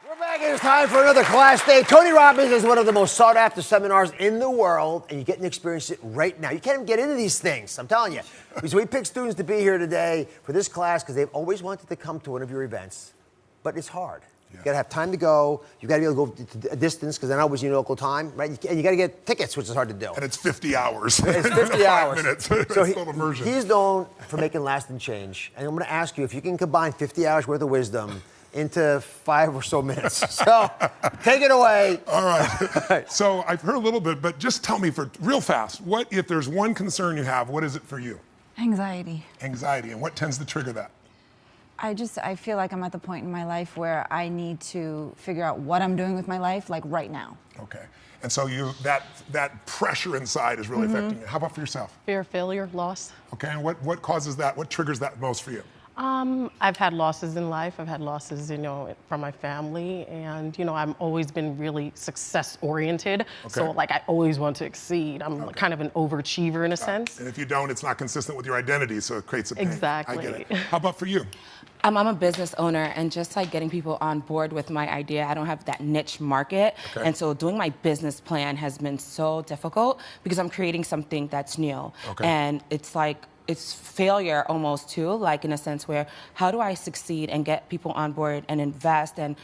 We're back and it's time for another class day. Tony Robbins is one of the most sought-after seminars in the world, and you get to experience it right now. You can't even get into these things, I'm telling you. So we picked students to be here today for this class because they've always wanted to come to one of your events, but it's hard. You gotta have time to go. You gotta be able to go a distance because they're not always in your local time, right? And you gotta get tickets, which is hard to do. And it's 50 hours. It's 50 hours. 5 minutes. So it's still immersion. He's known for making lasting change. And I'm gonna ask you if you can combine 50 hours worth of wisdom into 5 or so minutes. So take it away. All right. So I've heard a little bit, but just tell me for real fast, what if there's one concern you have, what is it for you? Anxiety. Anxiety. And what tends to trigger that? I feel like I'm at the point in my life where I need to figure out what I'm doing with my life, like right now. Okay. And so that pressure inside is really affecting you. How about for yourself? Fear of failure, loss. Okay. And what causes that? What triggers that most for you? I've had losses in life. I've had losses, from my family, and I've always been really success-oriented. Okay. So, I always want to exceed. I'm kind of an overachiever in a sense. And if you don't, it's not consistent with your identity, so it creates a pain. Exactly. I get it. How about for you? I'm a business owner, and just getting people on board with my idea, I don't have that niche market. Okay. And so doing my business plan has been so difficult because I'm creating something that's new. Okay. And it's failure almost too, in a sense where how do I succeed and get people on board and invest and,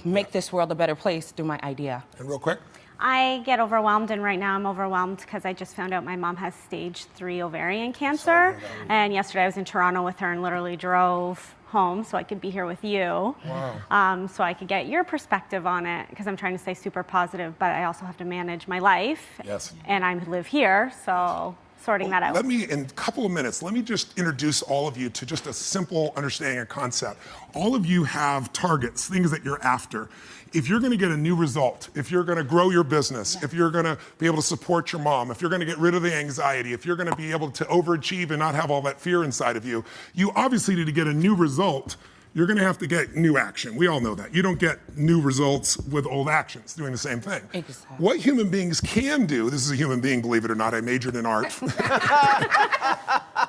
make this world a better place through my idea. And real quick. I get overwhelmed, and right now I'm overwhelmed because I just found out my mom has stage 3 ovarian cancer. And yesterday I was in Toronto with her and literally drove home so I could be here with you. Wow. So I could get your perspective on it because I'm trying to stay super positive, but I also have to manage my life. Yes. And I live here, so sorting that out. In a couple of minutes, let me just introduce all of you to just a simple understanding of concept. All of you have targets, things that you're after. If you're gonna get a new result, if you're gonna grow your business, if you're gonna be able to support your mom, if you're gonna get rid of the anxiety, if you're gonna be able to overachieve and not have all that fear inside of you, you obviously need to get a new result. You're gonna have to get new action. We all know that. You don't get new results with old actions, doing the same thing. Exactly. What human beings can do, this is a human being, believe it or not, I majored in art.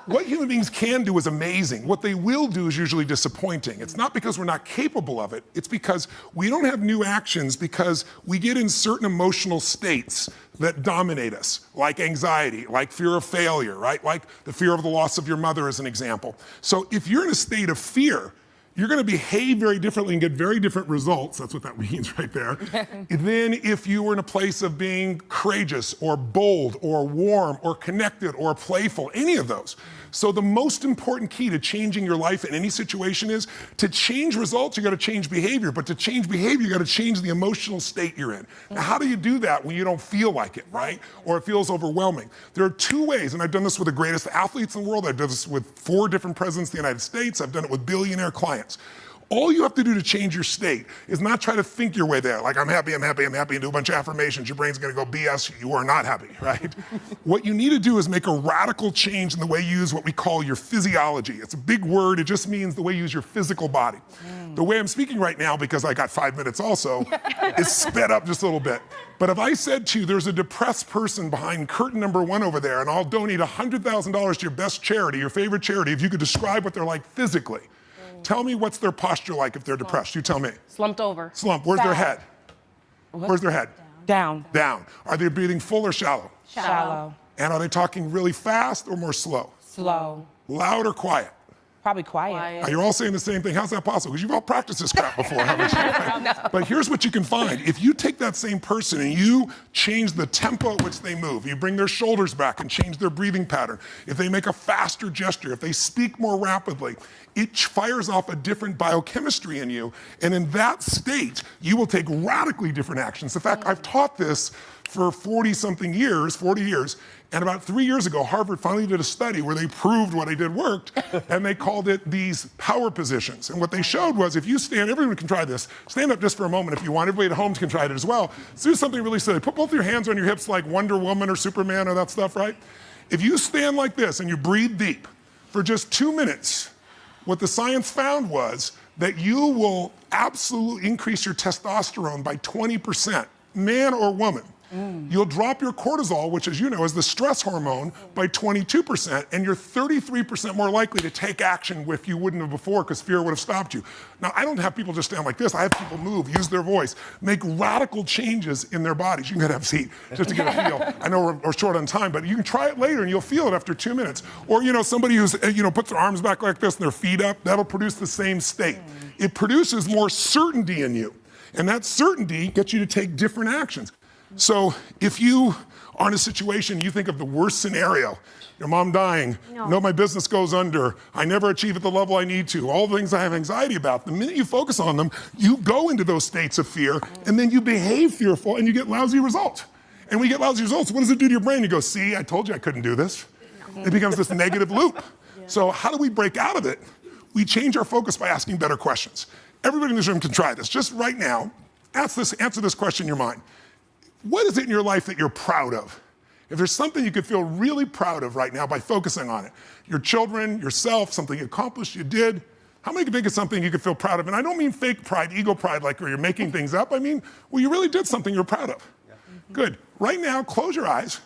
What human beings can do is amazing. What they will do is usually disappointing. It's not because we're not capable of it, it's because we don't have new actions because we get in certain emotional states that dominate us, like anxiety, like fear of failure, right? Like the fear of the loss of your mother as an example. So if you're in a state of fear, you're gonna behave very differently and get very different results, that's what that means right there, than if you were in a place of being courageous or bold or warm or connected or playful, any of those. So the most important key to changing your life in any situation is to change results, you gotta change behavior, but to change behavior, you gotta change the emotional state you're in. Now, how do you do that when you don't feel like it, right? Or it feels overwhelming? There are 2 ways, and I've done this with the greatest athletes in the world. I've done this with 4 different presidents of the United States. I've done it with billionaire clients. All you have to do to change your state is not try to think your way there, like I'm happy, I'm happy, I'm happy, and do a bunch of affirmations. Your brain's gonna go BS, you are not happy, right? What you need to do is make a radical change in the way you use what we call your physiology. It's a big word, it just means the way you use your physical body. The way I'm speaking right now, because I got 5 minutes also, is sped up just a little bit. But if I said to you, there's a depressed person behind curtain number 1 over there, and I'll donate $100,000 to your best charity, your favorite charity, if you could describe what they're like physically. Tell me what's their posture like if they're depressed. You tell me. Slumped over. Slump. Where's their head? Where's their head? Down. Down. Are they breathing full or shallow? Shallow. And are they talking really fast or more slow? Slow. Loud or quiet? Probably quiet. You're all saying the same thing. How's that possible? Because you've all practiced this crap before, haven't you? No. But here's what you can find. If you take that same person and you change the tempo at which they move, you bring their shoulders back and change their breathing pattern, if they make a faster gesture, if they speak more rapidly, it fires off a different biochemistry in you. And in that state, you will take radically different actions. In fact, I've taught this for 40 years, and about 3 years ago, Harvard finally did a study where they proved what I did worked, and they called it these power positions. And what they showed was if you stand, everyone can try this, stand up just for a moment if you want, everybody at home can try it as well. So do something really silly. Put both your hands on your hips like Wonder Woman or Superman or that stuff, right? If you stand like this and you breathe deep for just 2 minutes, what the science found was that you will absolutely increase your testosterone by 20%, man or woman. You'll drop your cortisol, which, as you know, is the stress hormone, by 22%, and you're 33% more likely to take action if you wouldn't have before because fear would have stopped you. Now, I don't have people just stand like this. I have people move, use their voice, make radical changes in their bodies. You can have a seat just to get a feel. I know we're short on time, but you can try it later and you'll feel it after 2 minutes. Or, somebody who's, puts their arms back like this and their feet up, that'll produce the same state. It produces more certainty in you. And that certainty gets you to take different actions. So if you are in a situation, you think of the worst scenario, your mom dying, no, my business goes under, I never achieve at the level I need to, all the things I have anxiety about, the minute you focus on them, you go into those states of fear, and then you behave fearful, and you get lousy results. And when you get lousy results, what does it do to your brain? You go, see, I told you I couldn't do this. It becomes this negative loop. So how do we break out of it? We change our focus by asking better questions. Everybody in this room can try this. Just right now, answer this question in your mind. What is it in your life that you're proud of? If there's something you could feel really proud of right now by focusing on it, your children, yourself, something you accomplished, you did, how many can think of something you could feel proud of? And I don't mean fake pride, ego pride, like where you're making things up. I mean, well, you really did something you're proud of. Yeah. Good. Right now, close your eyes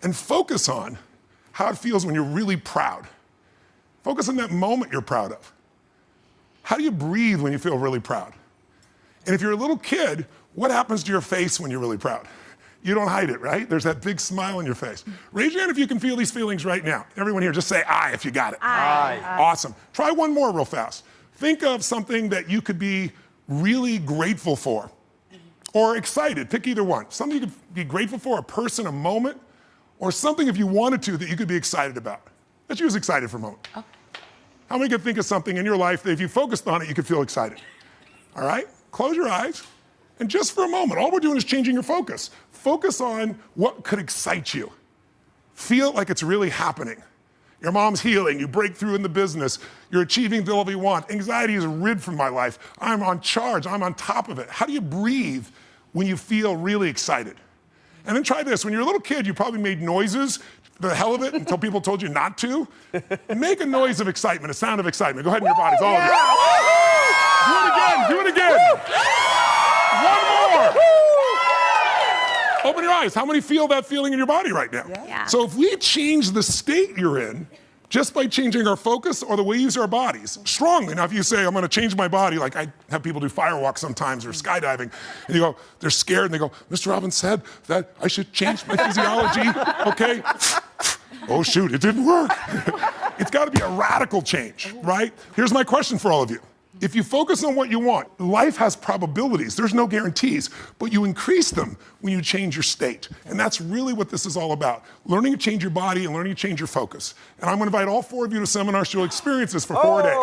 and focus on how it feels when you're really proud. Focus on that moment you're proud of. How do you breathe when you feel really proud? And if you're a little kid, what happens to your face when you're really proud? You don't hide it, right? There's that big smile on your face. Raise your hand if you can feel these feelings right now. Everyone here, just say aye if you got it. Aye. Awesome. Try one more real fast. Think of something that you could be really grateful for or excited. Pick either one. Something you could be grateful for, a person, a moment, or something if you wanted to that you could be excited about. Let's use excited for a moment. Okay. How many could think of something in your life that if you focused on it, you could feel excited? All right? Close your eyes. And just for a moment, all we're doing is changing your focus. Focus on what could excite you. Feel like it's really happening. Your mom's healing, you break through in the business, you're achieving the level you want. Anxiety is rid from my life. I'm on charge, I'm on top of it. How do you breathe when you feel really excited? And then try this. When you're a little kid, you probably made noises, the hell of it, until people told you not to. Make a noise of excitement, a sound of excitement. Go ahead in your bodies, all of you. Do it again. One more. Open your eyes. How many feel that feeling in your body right now? Yeah. So if we change the state you're in, just by changing our focus or the way we use our bodies, strongly. Now, if you say, I'm going to change my body, like I have people do firewalks sometimes or skydiving, and you go, they're scared, and they go, Mr. Robbins said that I should change my physiology, okay? Oh, shoot, it didn't work. It's got to be a radical change, right? Here's my question for all of you. If you focus on what you want, life has probabilities. There's no guarantees, but you increase them when you change your state. And that's really what this is all about. Learning to change your body and learning to change your focus. And I'm going to invite all 4 of you to seminars. You'll experience this for 4 days.